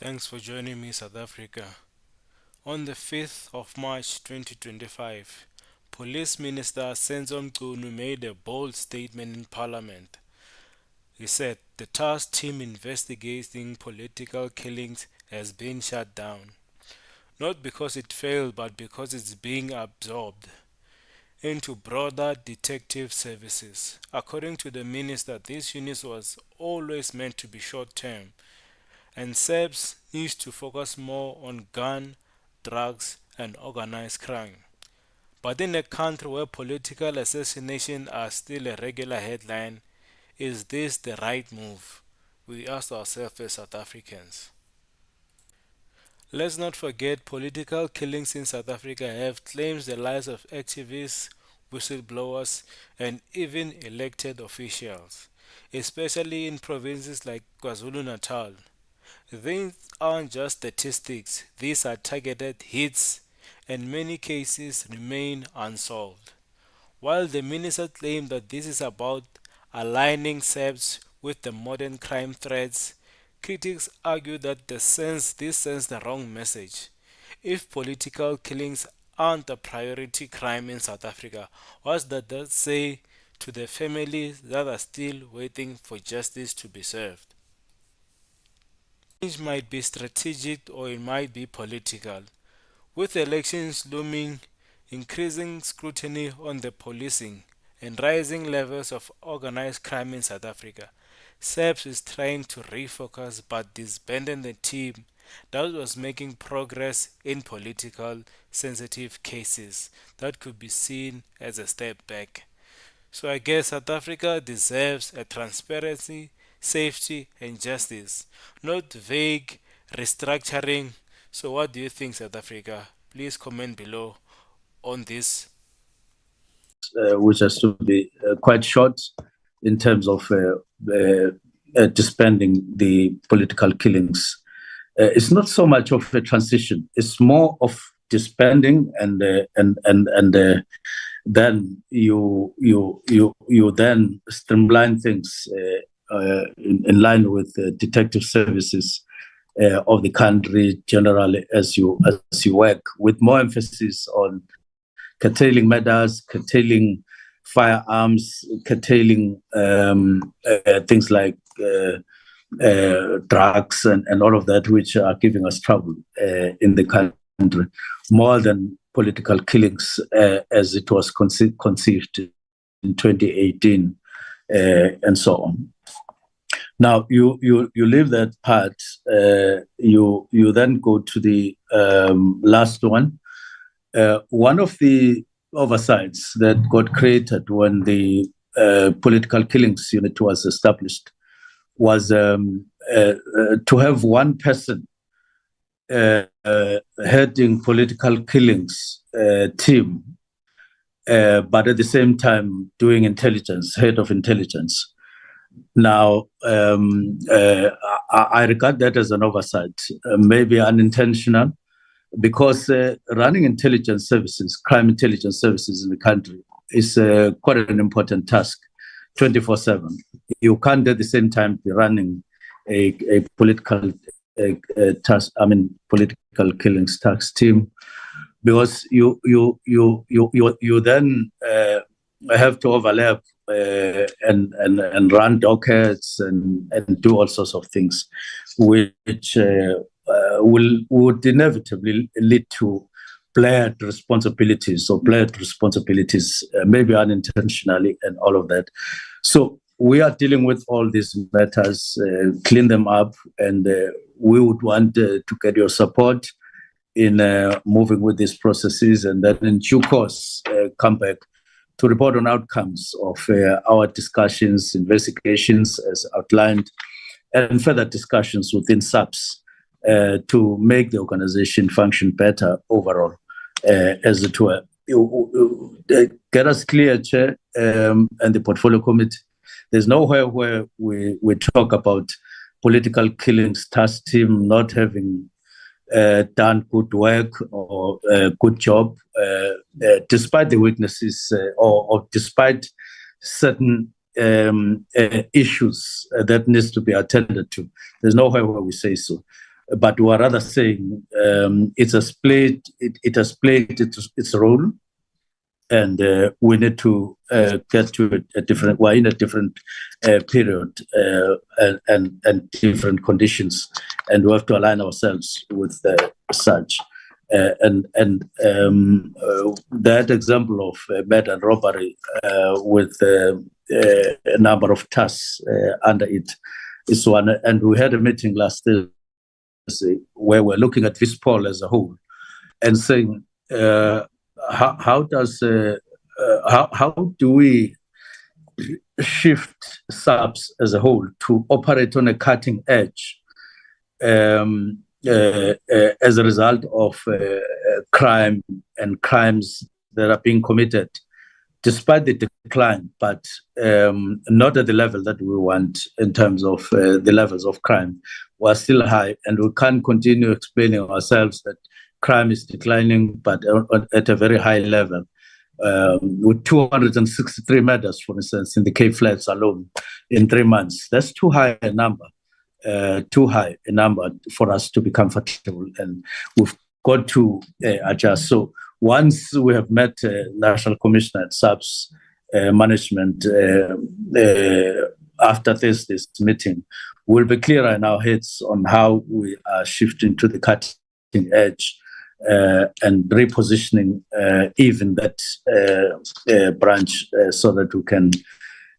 Thanks for joining me, South Africa. On the 5th of March 2025, Police Minister Senzo Mchunu made a bold statement in Parliament. He said the task team investigating political killings has been shut down, not because it failed, but because it's being absorbed into broader detective services. According to the minister, this unit was always meant to be short term, and SAPS needs to focus more on gun, drugs, and organized crime. But in a country where political assassinations are still a regular headline, is this the right move? We ask ourselves as South Africans. Let's not forget political killings in South Africa have claimed the lives of activists, whistleblowers, and even elected officials, especially in provinces like KwaZulu-Natal. These aren't just statistics, these are targeted hits, and many cases remain unsolved. While the minister claimed that this is about aligning SAPS with the modern crime threats, critics argue that this sends the wrong message. If political killings aren't a priority crime in South Africa, what does that say to the families that are still waiting for justice to be served? Change might be strategic or it might be political. With elections looming, increasing scrutiny on the policing, and rising levels of organized crime in South Africa, SAPS is trying to refocus but disbanding the team that was making progress in political sensitive cases that could be seen as a step back. So I guess South Africa deserves a transparency, safety, and justice, not vague restructuring. So what do you think, South Africa? Please comment below on this. Which has to be quite short in terms of disbanding the political killings. It's not so much of a transition; it's more of disbanding, and then you then streamline things in line with the detective services of the country generally as you work with more emphasis on curtailing murders, curtailing firearms, curtailing things like drugs and all of that, which are giving us trouble in the country, more than political killings as it was conceived in 2018 and so on. Now you leave that part. You then go to the last one. One of the oversights that got created when the political killings unit was established was to have one person heading political killings team, but at the same time doing intelligence, head of intelligence. Now, I regard that as an oversight, maybe unintentional, because running intelligence services, crime intelligence services in the country is quite an important task, 24/7. You can't at the same time be running a political task. I mean, political killings task team, because you then have to overlap and run dockets and do all sorts of things, which would inevitably lead to blurred responsibilities maybe unintentionally and all of that. So we are dealing with all these matters, clean them up, and we would want to get your support in moving with these processes, and then in due course come back to report on outcomes of our discussions, investigations as outlined, and further discussions within SAPS to make the organization function better overall, as it were. Get us clear, Chair, and the Portfolio Committee. There's nowhere where we talk about political killings task team not having done good work or good job, despite the weaknesses or despite certain issues that needs to be attended to. There's nowhere where we say so. but we are rather saying it's a split. It has played its role, and we need to get to a different. We're in a different period and different conditions, and we have to align ourselves with such. That example of murder and robbery with a number of tasks under it is one. And we had a meeting last Thursday where we're looking at this poll as a whole and saying how do we shift SAPS as a whole to operate on a cutting edge as a result of crime and crimes that are being committed, despite the decline, but not at the level that we want in terms of the levels of crime. We're still high, and we can't continue explaining ourselves that crime is declining, but at a very high level. With 263 murders, for instance, in the Cape Flats alone in 3 months. That's too high a number for us to be comfortable, and we've got to adjust. So once we have met National Commissioner at SAPS management after this meeting, we'll be clearer in our heads on how we are shifting to the cutting edge and repositioning even that branch so that we can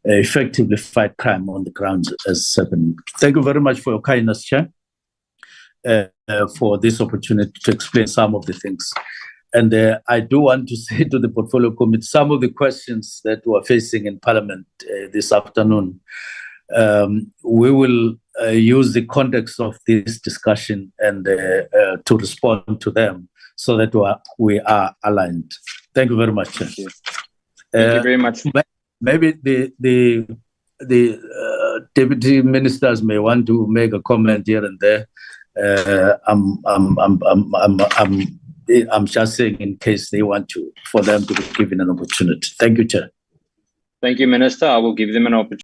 effectively fight crime on the ground as happening. Thank you very much for your kindness, Chair, for this opportunity to explain some of the things. And I do want to say to the Portfolio Committee, some of the questions that we're facing in Parliament this afternoon, we will use the context of this discussion and to respond to them so that we are aligned. Thank you very much. Thank you. Thank you very much. Maybe the deputy ministers may want to make a comment here and there. I'm just saying in case they want to, for them to be given an opportunity. Thank you, Chair. Thank you, Minister. I will give them an opportunity.